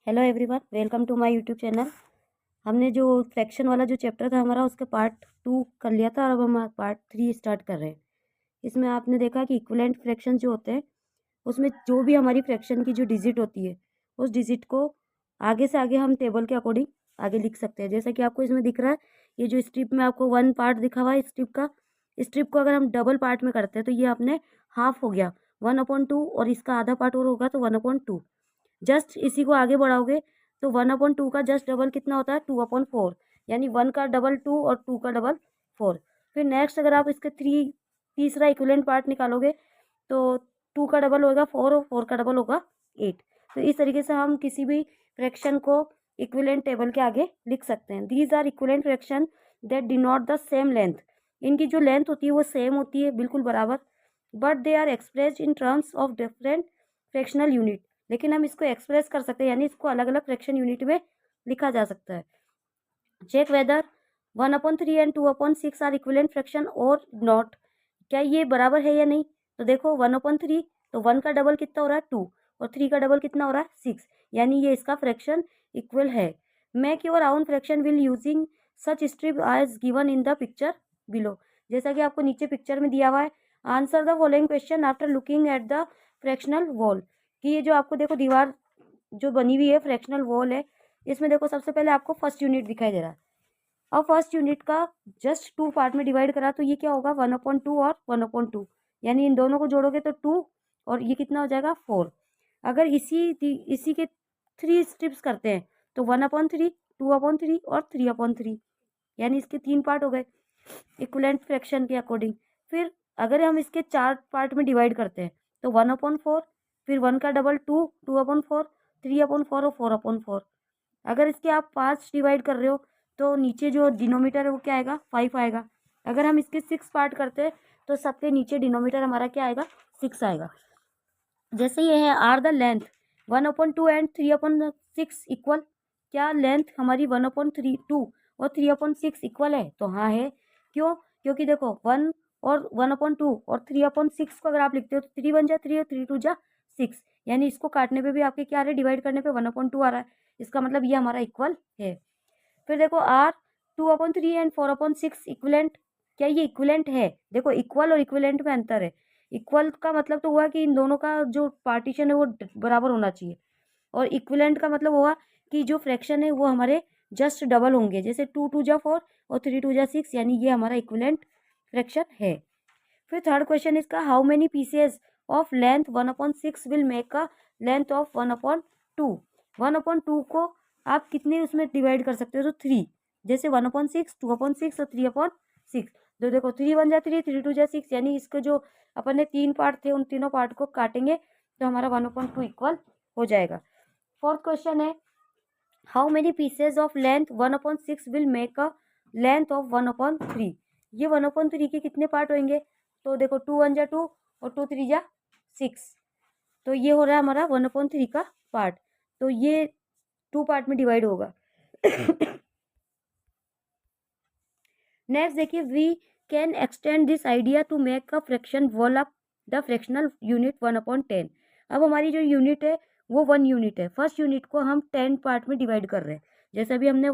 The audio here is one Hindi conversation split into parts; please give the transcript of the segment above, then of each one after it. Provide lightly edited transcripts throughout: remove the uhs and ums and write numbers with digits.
Hello everyone, welcome to my YouTube channel. हमने जो फ्रैक्शन वाला जो चैप्टर था हमारा, उसके पार्ट 2 कर लिया था और अब हम पार्ट 3 स्टार्ट कर रहे हैं। इसमें आपने देखा कि इक्विवेलेंट फ्रैक्शन जो होते हैं उसमें जो भी हमारी फ्रैक्शन की जो डिजिट होती है उस डिजिट को आगे से आगे हम टेबल के अकॉर्डिंग आगे लिख सकते हैं। जैसा कि आपको इसमें दिख रहा है, ये जो स्ट्रिप में आपको 1 पार्ट दिखा हुआ है स्ट्रिप का, स्ट्रिप को अगर हम डबल पार्ट में करते हैं तो ये अपने हाफ हो गया 1/2, और इसका आधा पार्ट और होगा तो 1/2। जस्ट इसी को आगे बढ़ाओगे तो 1/2 का जस्ट डबल कितना होता है 2/4, यानी 1 का डबल 2 और 2 का डबल 4। फिर नेक्स्ट अगर आप इसके तीसरा इक्विवेलेंट पार्ट निकालोगे तो 2 का डबल होगा 4 और 4 का डबल होगा 8। तो इस तरीके से हम किसी भी फ्रैक्शन को इक्विवेलेंट टेबल के आगे लिख सकते हैं। These are equivalent fraction that denote the same length. इनकी जो लेंथ होती है वो सेम होती है, बिल्कुल बराबर, but they are expressed in terms of different fractional unit. लेकिन हम इसको एक्सप्रेस कर सकते हैं, यानी इसको अलग अलग फ्रैक्शन यूनिट में लिखा जा सकता है। Check whether 1/3 and 2/6 are equivalent fraction और नॉट। क्या ये बराबर है या नहीं? तो देखो 1/3, तो 1 का डबल कितना हो रहा है 2, और 3 का डबल कितना हो रहा है 6, यानी ये इसका फ्रैक्शन इक्वल है। Make your own fraction will using such strip as given in the picture below. जैसा कि आपको नीचे पिक्चर में दिया हुआ है। Answer the following question after looking at the fractional wall. कि ये जो आपको देखो दीवार जो बनी हुई है फ्रैक्शनल वॉल है, इसमें देखो सबसे पहले आपको फर्स्ट यूनिट दिखाई दे रहा है। अब फर्स्ट यूनिट का जस्ट 2 पार्ट में डिवाइड करा तो ये क्या होगा 1/2 और 1/2, यानी इन दोनों को जोड़ोगे तो 2 और ये कितना हो जाएगा 4। अगर इसी के 3 स्ट्रिप्स करते हैं तो 1/3, 2/3 और 3/3, यानी इसके 3 पार्ट हो गए इक्विवेलेंट फ्रैक्शन के अकॉर्डिंग। फिर अगर हम इसके 4 पार्ट में डिवाइड करते हैं तो 1/4, फिर 1 का डबल 2, 2/4, 3/4 और 4/4। अगर इसके आप 5 डिवाइड कर रहे हो तो नीचे जो डिनोमीटर है वो क्या आएगा 5 आएगा। अगर हम इसके 6 पार्ट करते हैं तो सबके नीचे डिनोमीटर हमारा क्या आएगा 6 आएगा। जैसे ये है are the length 1/2 and 3/6 equal. क्या लेंथ हमारी 1/2 और 3/6 इक्वल है? तो हाँ है। क्यों? क्योंकि देखो 1 और 1/2 और 3/6 को अगर आप लिखते हो तो 3 1 जा 3 और 3 2 जा 6, यानी इसको काटने पे भी आपके क्या आ रहा है डिवाइड करने पे 1/2 आ रहा है। इसका मतलब ये हमारा इक्वल है। फिर देखो आर 2/3 एंड 4/6 इक्विवेलेंट। क्या ये इक्विवेलेंट है? देखो इक्वल और इक्विवेलेंट में अंतर है। इक्वल का मतलब तो हुआ कि इन दोनों का जो पार्टीशन है वो बराबर होना चाहिए, और इक्विवेलेंट का मतलब हुआ कि जो फ्रैक्शन है वो हमारे जस्ट डबल होंगे। जैसे 2 2 जा 4 और 3 2 जा 6, यानी ये हमारा इक्विवेलेंट फ्रैक्शन है। फिर थर्ड क्वेश्चन इसका, how many pieces of length 1/6 will make a length of 1/2। 1/2 को आप कितने उसमें डिवाइड कर सकते हो? तो 3। जैसे 1/6, 2/6 और 3/6। तो देखो 3 1 जा 3, 3 2 जा 6, यानी इसके जो अपन ने 3 पार्ट थे उन तीनों पार्ट को काटेंगे तो हमारा 1/2 इक्वल हो जाएगा। फोर्थ क्वेश्चन है, how many pieces of length 1/6 will make a length of 1/3। ये 1/3 के कितने पार्ट होंगे? तो देखो 2 1 जा 2 और 2 3 जा 6, तो ये हो रहा है हमारा 1/3 का पार्ट। तो ये 2 पार्ट में डिवाइड होगा। नेक्स्ट देखिए, we can extend this idea to make a fraction wall up the fractional unit 1/10। अब हमारी जो यूनिट है वो 1 यूनिट है। फर्स्ट यूनिट को हम 10 पार्ट में डिवाइड कर रहे हैं। जैसे अभी हमने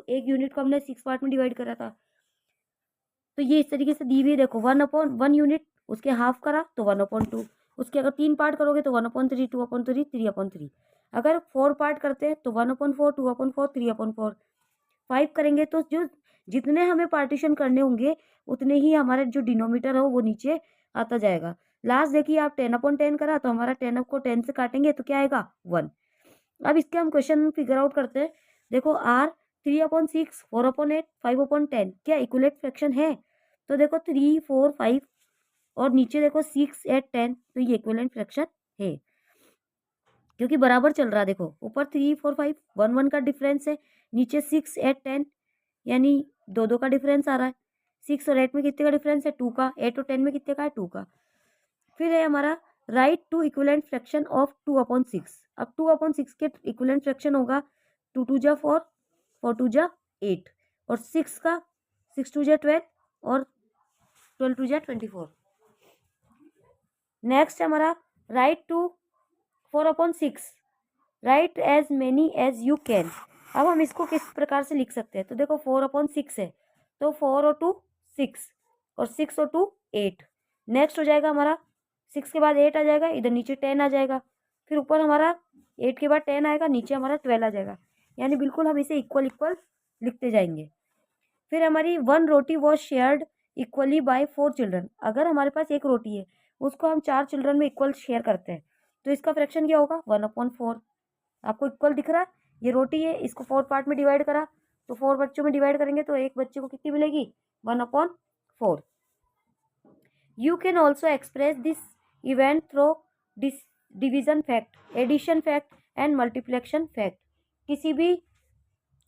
एक यूनिट को हमने 6 पार्ट में डिवाइड करा था, तो ये इस तरीके से दी हुई है। देखो 1/1 यूनिट उसके हाफ करा तो 1/2, उसके अगर 3 पार्ट करोगे तो 1/3, 2/3, 3/3। अगर 4 पार्ट करते हैं तो 1/4, 2/4, 3/4। 5 करेंगे तो जो जितने हमें पार्टीशन करने होंगे उतने ही हमारा जो डिनोमीटर हो वो नीचे आता जाएगा। लास्ट देखिए आप 10/10 करा तो हमारा 10 को 10 से काटेंगे तो क्या आएगा 1। अब इसके हम क्वेश्चन फिगर आउट करते हैं। देखो आर 3/6, 4/8, 5/10 क्या इक्विवेलेंट फ्रैक्शन है? तो देखो 3 4 5 और नीचे देखो 6 8 10, तो ये इक्विवेलेंट फ्रैक्शन है क्योंकि बराबर चल रहा है। देखो ऊपर 3 4 5 1 1 का डिफरेंस है, नीचे 6 8 10, यानी 2 2 का डिफरेंस आ रहा है। 6 और 8 में कितने का डिफरेंस है 2 का, 8 और 10 में कितने का है 2 का। फिर है हमारा write two equivalent fraction of 2/6। अब 2/6 के इक्विवेलेंट फ्रैक्शन होगा 2 2 जा 4, 4 2 जा 8, और 6 का 6 2 जा 12 और 12 2 जा 24। नेक्स्ट हमारा write two 4/6 write as many as you can. अब हम इसको किस प्रकार से लिख सकते हैं, तो देखो 4/6 है, तो 4 और 2 6 और 6 और 2 8। नेक्स्ट हो जाएगा हमारा 6 के बाद 8 आ जाएगा, इधर नीचे 10 आ जाएगा, फिर ऊपर हमारा 8 के बाद 10 आएगा, नीचे हमारा 12 आ जाएगा। यानी बिल्कुल हम इसे इक्वल इक्वल लिखते जाएंगे। फिर हमारी 1 roti was shared equally by 4 children. अगर हमारे पास एक रोटी है, उसको हम 4 चिल्ड्रन में इक्वल शेयर करते हैं, तो इसका फ्रैक्शन क्या होगा, 1/4। आपको इक्वल दिख रहा है, ये रोटी है, इसको 4 पार्ट में डिवाइड करा, तो 4 बच्चों में डिवाइड करेंगे तो एक बच्चे को कितनी मिलेगी, 1/4। You can also express this event through division fact, addition fact and multiplication fact.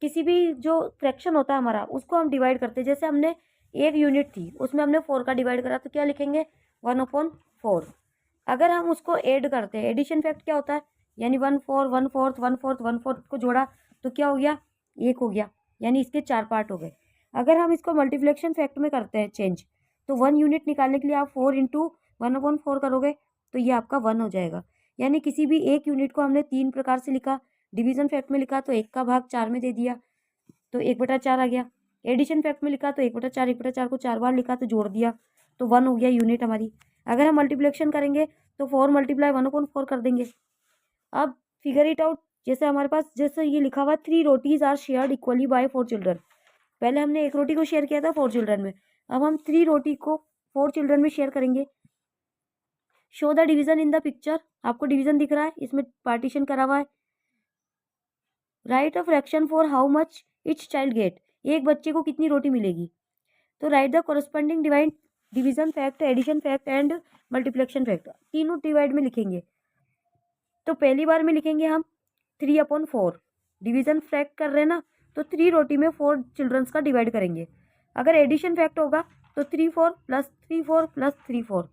किसी भी जो फ्रैक्शन होता है हमारा, उसको हम डिवाइड करते हैं। जैसे हमने एक यूनिट थी, उसमें हमने 4 का डिवाइड करा, तो क्या लिखेंगे, 1/4। अगर हम उसको ऐड करते हैं, एडिशन फैक्ट क्या होता है, यानी 1/4 1/4 1/4 1/4 को जोड़ा तो क्या हो गया, 1 हो गया, यानी इसके 4 पार्ट हो गए। अगर हम इसको मल्टीप्लिकेशन फैक्ट में करते हैं चेंज, तो 1 यूनिट निकालने के लिए आप 4 इंटू 1/4 करोगे, तो ये आपका 1 हो जाएगा। यानी किसी भी एक यूनिट को हमने 3 प्रकार से लिखा, डिवीजन फैक्ट में लिखा तो 1 का भाग 4 में दे दिया, तो 1/4 आ गया। एडिशन फैक्ट में लिखा तो 1/4 1/4 को 4 बार लिखा तो जोड़ दिया, तो 1 हो गया यूनिट हमारी। अगर हम मल्टीप्लिकेशन करेंगे तो 4 मल्टीप्लाई 1/4 कर देंगे। अब फिगर इट आउट, जैसे हमारे पास जैसे ये लिखा हुआ 3 rotis are shared equally by 4 children. पहले हमने एक रोटी को शेयर किया था 4 चिल्ड्रन में, अब हम 3 रोटी को 4 चिल्ड्रन में शेयर करेंगे। Show the division in the picture, आपको डिवीजन दिख रहा है, इसमें पार्टीशन करा हुआ है। Write a fraction for how much each child get, एक बच्चे को कितनी रोटी मिलेगी। तो write the corresponding divide, division fact, addition fact and multiplication fact, तीनों डिवाइड में लिखेंगे। तो पहली बार में लिखेंगे हम 3/4, डिवीजन फैक्ट कर रहे हैं ना, तो 3 रोटी में 4 चिल्ड्रंस का डिवाइड करेंगे। अगर एडिशन फैक्ट होगा तो 3/4 प्लस 3/4 प्लस 3/4।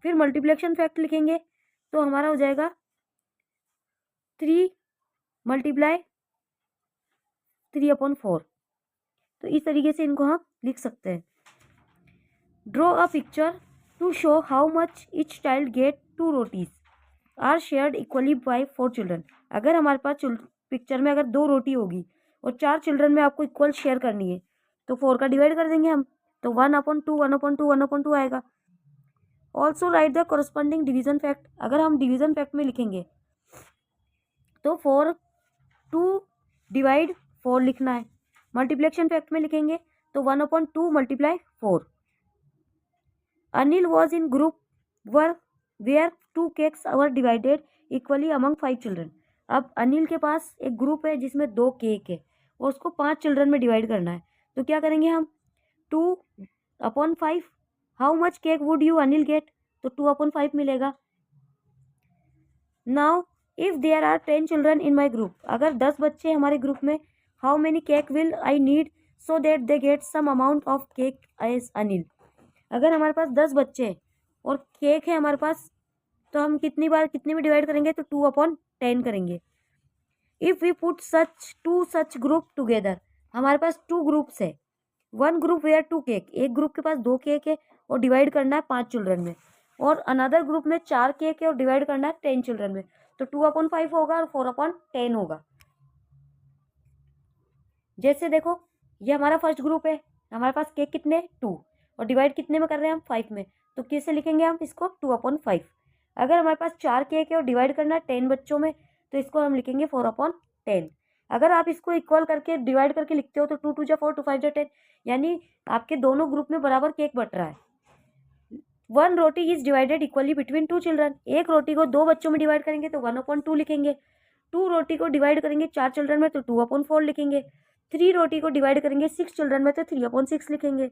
फिर मल्टीप्लिकेशन फैक्ट लिखेंगे तो हमारा हो जाएगा 3 मल्टीप्लाई 3/4। तो इस तरीके से इनको हम लिख सकते हैं। Draw a picture to show how much each child get 2 rotis are shared equally by 4 children. अगर हमारे पास पिक्चर में अगर 2 रोटी होगी और 4 चिल्ड्रन में आपको इक्वल शेयर करनी है, तो 4 का डिवाइड कर देंगे हम, तो 1/2 1/2 1/2 आएगा। Also right the corresponding division fact, अगर हम डिवीजन फैक्ट में लिखेंगे तो 4 2 डिवाइड 4 लिखना है। मल्टीप्लिकेशन फैक्ट में लिखेंगे तो 1/2 multiply 4। Anil was in group where 2 cakes were divided equally among 5 children. अब अनिल के पास एक ग्रुप है जिसमें 2 केक है और उसको 5 चिल्ड्रन में डिवाइड करना है, तो क्या करेंगे हम, 2/5। How much cake would you Anil get, तो 2/5 मिलेगा। Now if there are 10 children in my group, अगर 10 बच्चे हमारे ग्रुप में, how many cake will I need so that they get same amount of cake as Anil. अगर हमारे पास 10 बच्चे हैं और केक है हमारे पास, तो हम कितनी बार कितने में डिवाइड करेंगे, तो 2/10 करेंगे। If we put such group together, हमारे पास 2 ग्रुप्स है, 1 ग्रुप वेयर 2 केक, एक ग्रुप के पास 2 केक है और डिवाइड करना है 5 चिल्ड्रन में, और अनदर ग्रुप में 4 केक है और डिवाइड करना है 10 चिल्ड्रन में, तो 2/5 होगा और 4/10 होगा। जैसे देखो ये हमारा फर्स्ट ग्रुप है, हमारे पास केक कितने 2 और डिवाइड कितने में कर रहे हैं हम 5 में, तो कैसे लिखेंगे हम इसको 2/5। अगर हमारे पास 4 केक है और डिवाइड करना है 10 बच्चों में, तो इसको हम लिखेंगे 4/10। अगर आप इसको इक्वल करके डिवाइड करके लिखते हो तो 2 2 जा 4 2 5 जा 10, यानी आपके दोनों ग्रुप में बराबर केक बट रहा है। 1 roti is divided equally between 2 children, एक रोटी को 2 बच्चों में डिवाइड करेंगे तो 1/2 लिखेंगे। 2 रोटी को डिवाइड करेंगे 4 चिल्ड्रन में तो 2/4 लिखेंगे। 3 रोटी को डिवाइड करेंगे 6 चिल्ड्रन में तो 3/6 लिखेंगे।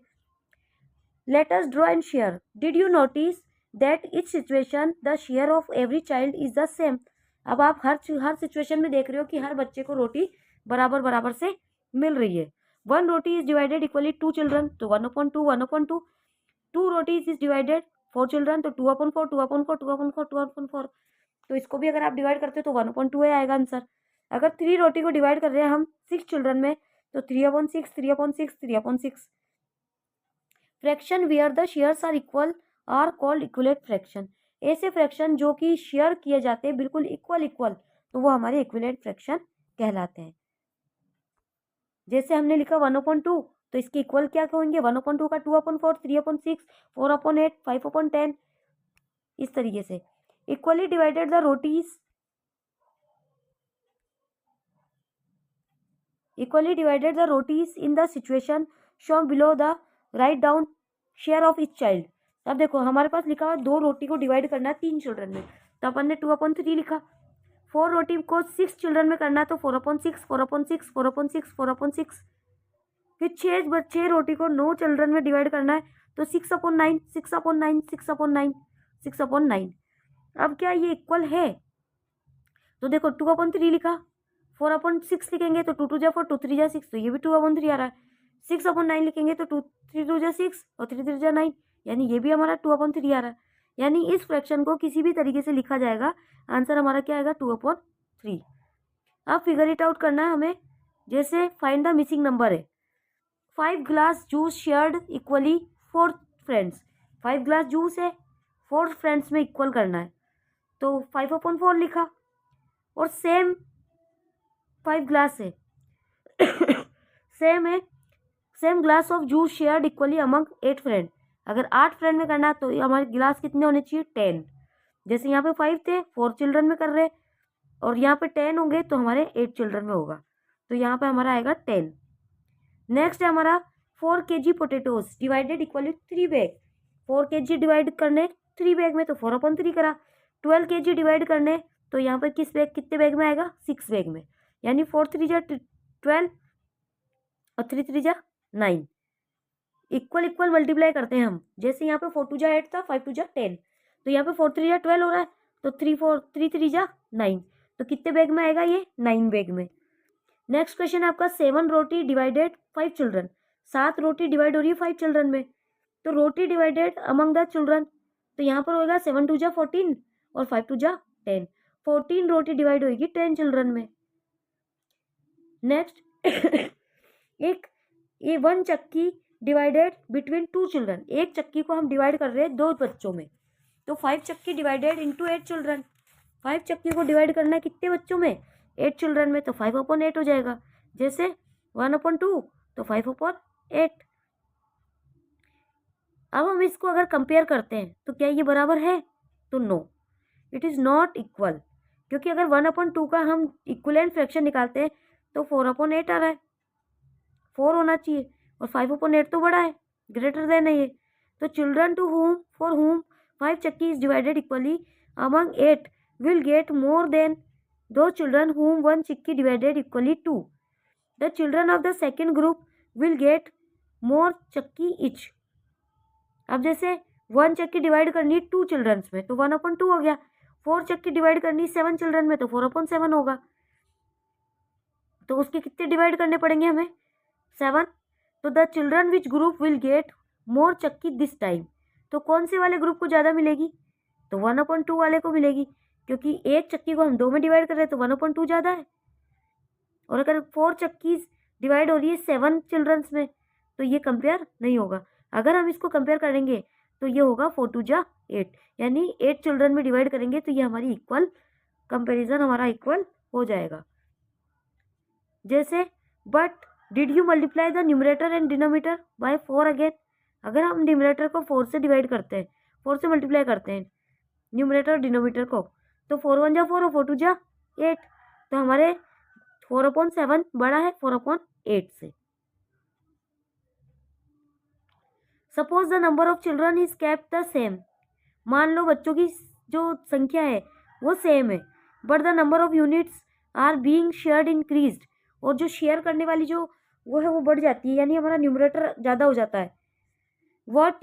Let us draw and share, did you notice that etch situation the share of every child is the same. अब आप हर सिचुएशन में देख रहे हो कि हर बच्चे को रोटी बराबर बराबर से मिल रही है। 1 roti is divided equally 2 children, तो 1/2 1/2। 2 रोटीज इज डिवाइडेड 4 चिल्ड्रन, तो 2/4 2/4 2/4 2/4। तो इसको भी अगर आप डिवाइड करते हो तो 1/2 आएगा आंसर। अगर 3 रोटी को डिवाइड कर रहे हैं हम 6 चिल्ड्रन में, तो 3/6 3/6 3/6। Fraction where the shares are equal are called equivalent fraction, ऐसे फ्रैक्शन जो कि शेयर किए जाते हैं बिल्कुल इक्वल इक्वल, तो वो हमारे इक्विवेलेंट फ्रैक्शन कहलाते हैं। जैसे हमने लिखा 1/2, तो इसके इक्वल क्या होंगे? 1/2 का 2/4, 3/6, 4/8, 5/10, इस तरीके से। Equally divided the rotis, equally divided the rotis in the situation shown below the write down share of each child। अब देखो हमारे पास लिखा हुआ 2 रोटी को डिवाइड करना है 3 चिल्ड्रन में, तो अपन ने 2/3 लिखा। 4 रोटी को 6 चिल्ड्रन में करना है, तो 4/6, 4/6, 4/6, 4/6। फिर 6 रोटी को 9 चिल्ड्रन में डिवाइड करना है, तो 6/9, 6/9, 6/9, 6/9। अब क्या ये इक्वल है? तो देखो 2/3 लिखा, 4/6 लिखेंगे तो 2×2 4, 2×3 6, तो ये भी 2/3 आ रहा है। 6/9 लिखेंगे तो 2×3 6 और 3×3 9, यानी ये भी हमारा 2/3 आ रहा है। यानी इस फ्रैक्शन को किसी भी तरीके से लिखा जाएगा, आंसर हमारा क्या आएगा? 2/3। अब फिगर इट आउट करना है हमें। जैसे फाइंड द मिसिंग नंबर है, 5 glass juice shared equally 4 friends. 5 glass juice है, 4 फ्रेंड्स में इक्वल करना है, तो 5/4 लिखा। और सेम 5 ग्लास है same glass of juice shared equally among 8 friend. अगर 8 फ्रेंड में करना है तो हमारे गिलास कितने होने चाहिए? 10। जैसे यहाँ पे 5 थे, 4 चिल्ड्रन में कर रहे, और यहाँ पे 10 होंगे तो हमारे 8 चिल्ड्रन में होगा, तो यहाँ पे हमारा आएगा 10। नेक्स्ट है हमारा 4 kg potatoes divided equally 3 bag. 4 kg divide करने 3 बैग में, तो 4/3 करा। 12 kg डिवाइड करने, तो यहाँ पर कितने बैग में आएगा? 6 बैग में, यानी 4×3 = 12 और 3×3 = 9। इक्वल मल्टीप्लाई करते हैं हम। जैसे यहाँ पे 4×2 = 8 था, 5×2 = 10, तो यहाँ पे 4×3 = 12 हो रहा है, तो 3×3 = 9, तो कितने बैग में आएगा? ये 9 बैग में। नेक्स्ट क्वेश्चन है आपका 7 रोटी डिवाइडेड 5 चिल्ड्रन। 7 रोटी डिवाइड हो रही है 5 चिल्ड्रन में, तो रोटी डिवाइडेड अमंग द चिल्ड्रन, तो यहाँ पर होगा 7×2 = 14 और 5×2 = 10। 14 रोटी डिवाइड होगी 10 चिल्ड्रन में। नेक्स्ट एक 1 चक्की डिवाइडेड बिटवीन 2 चिल्ड्रन। एक चक्की को हम डिवाइड कर रहे हैं 2 बच्चों में, तो 5 चक्की डिवाइडेड इंटू 8 चिल्ड्रन। 5 चक्की को डिवाइड करना है कितने बच्चों में? 8 चिल्ड्रन में, तो 5/8 हो जाएगा। जैसे 1/2 तो 5/8। अब हम इसको अगर कंपेयर करते हैं तो क्या ये बराबर है? तो no, it is not equal, क्योंकि अगर 1/2 का हम इक्विवेलेंट फ्रैक्शन निकालते हैं तो 4/8 आ रहा है, 4 होना चाहिए, और 5/8 तो बड़ा है, ग्रेटर देन है ये। तो चिल्ड्रन फॉर whom 5 चक्की is divided equally among 8 will get more than दो चिल्ड्रन whom 1 चक्की divided equally 2। The children of the second group will get more चक्की इच। अब जैसे 1 चक्की डिवाइड करनी है 2 चिल्ड्रंस में, तो 1/2 हो गया। 4 चक्की डिवाइड करनी 7 चिल्ड्रन में, तो 4/7 होगा। तो उसके कितने डिवाइड करने पड़ेंगे हमें? 7। तो the children which group will get more चक्की दिस टाइम। तो कौन से वाले ग्रुप को ज़्यादा मिलेगी? तो 1/2 वाले को मिलेगी, क्योंकि एक चक्की को हम 2 में डिवाइड कर रहे हैं, तो 1/2 ज़्यादा है। और अगर 4 चक्कीज डिवाइड हो रही है 7 चिल्ड्रंस में, तो ये कंपेयर नहीं होगा। अगर हम इसको कंपेयर करेंगे तो ये होगा 4×2 = 8, यानी 8 चिल्ड्रन में डिवाइड करेंगे तो ये हमारी इक्वल कंपेरिजन हमारा इक्वल हो जाएगा। जैसे but did you multiply the numerator and denominator by 4 again. अगर हम डिनोमिनेटर को 4 से डिवाइड करते हैं, 4 से मल्टीप्लाई करते हैं न्यूमरेटर और डिनोमिनेटर को, तो 4×1 = 4 और 4×2 = 8, तो हमारे 4/7 बड़ा है 4/8 से। Suppose the number of children is kept the same. मान लो बच्चों की जो संख्या है वो सेम है, but the number of units are being shared increased. और जो शेयर करने वाली जो वो है वो बढ़ जाती है, यानी हमारा न्यूमरेटर ज़्यादा हो जाता है। What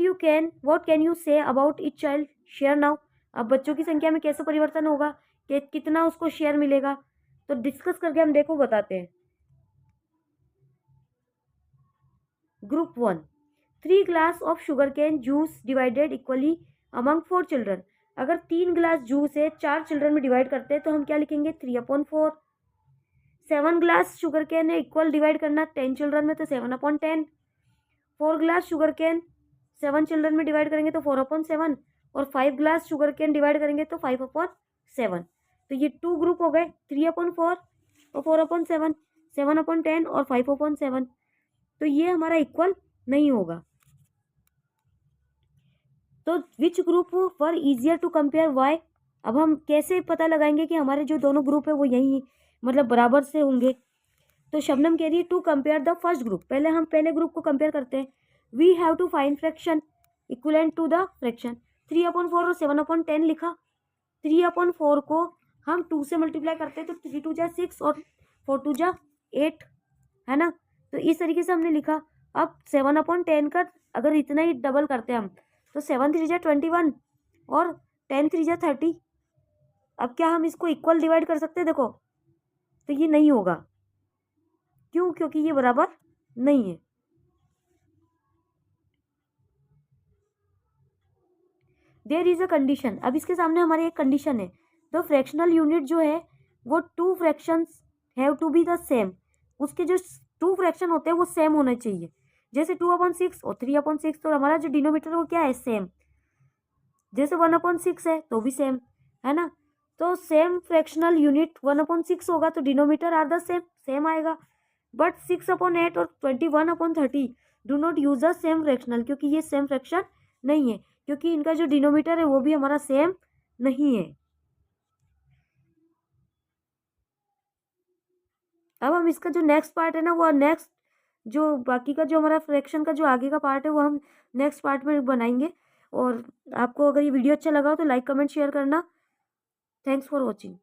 can you say about each child share now. अब बच्चों की संख्या में कैसे परिवर्तन होगा, कि कितना उसको शेयर मिलेगा, तो डिस्कस करके हम देखो बताते हैं। Group 1 3 glass of sugar cane juice divided equally among 4 children. अगर 3 ग्लास जूस है 4 चिल्ड्रन में डिवाइड करते हैं तो हम क्या लिखेंगे? 3/4। 7 ग्लास शुगर कैन है इक्वल डिवाइड करना 10 चिल्ड्रन में, तो 7/10। 4 ग्लास शुगर कैन 7 चिल्ड्रन में डिवाइड करेंगे तो 4/7, और 5 ग्लास शुगर कैन डिवाइड करेंगे तो 5/7। तो ये 2 ग्रुप हो गए, 3/4 और 4/7, 7/10 और 5/7। तो ये हमारा इक्वल नहीं होगा। तो which group were easier to compare why. अब हम कैसे पता लगाएंगे कि हमारे जो दोनों ग्रुप है वो यही मतलब बराबर से होंगे। तो शबनम कह रही है to compare the first group. पहले हम पहले ग्रुप को कंपेयर करते हैं। We have to find fraction equivalent to the fraction. 3/4 और 7/10 लिखा। 3/4 को हम 2 से मल्टीप्लाई करते हैं तो 3 2 जा 6 और 4 2 जा 8, है ना। तो इस तरीके से हमने लिखा। अब 7/10 का अगर इतना ही डबल करते हैं हम तो 7 3 जा 21 और 10 3 जा 30। अब क्या हम इसको इक्वल डिवाइड कर सकते हैं? देखो तो ये नहीं होगा। क्यों? क्योंकि ये बराबर नहीं है। There is a condition. अब इसके सामने हमारी एक कंडीशन है। द फ्रैक्शनल यूनिट जो है वो 2 fractions have to be the same. उसके जो 2 फ्रैक्शन होते हैं वो सेम होने चाहिए। जैसे 2/6 और 3/6, तो हमारा जो डिनोमिनेटर वो क्या है? सेम। जैसे 1/6 है तो भी सेम, है ना। तो सेम फ्रैक्शनल यूनिट 1/6 होगा तो denominator are the same, same आएगा। बट 6/8 और 21/30 do not use the same fractional, क्योंकि ये सेम फ्रैक्शन नहीं है, क्योंकि इनका जो डिनोमिनेटर है वो भी हमारा सेम नहीं है। अब हम इसका जो नेक्स्ट पार्ट है ना, वो नेक्स्ट जो बाकी का जो हमारा फ्रैक्शन का जो आगे का पार्ट है वो हम नेक्स्ट पार्ट में बनाएंगे। और आपको अगर ये वीडियो अच्छा लगा हो तो लाइक कमेंट शेयर करना। Thanks for watching.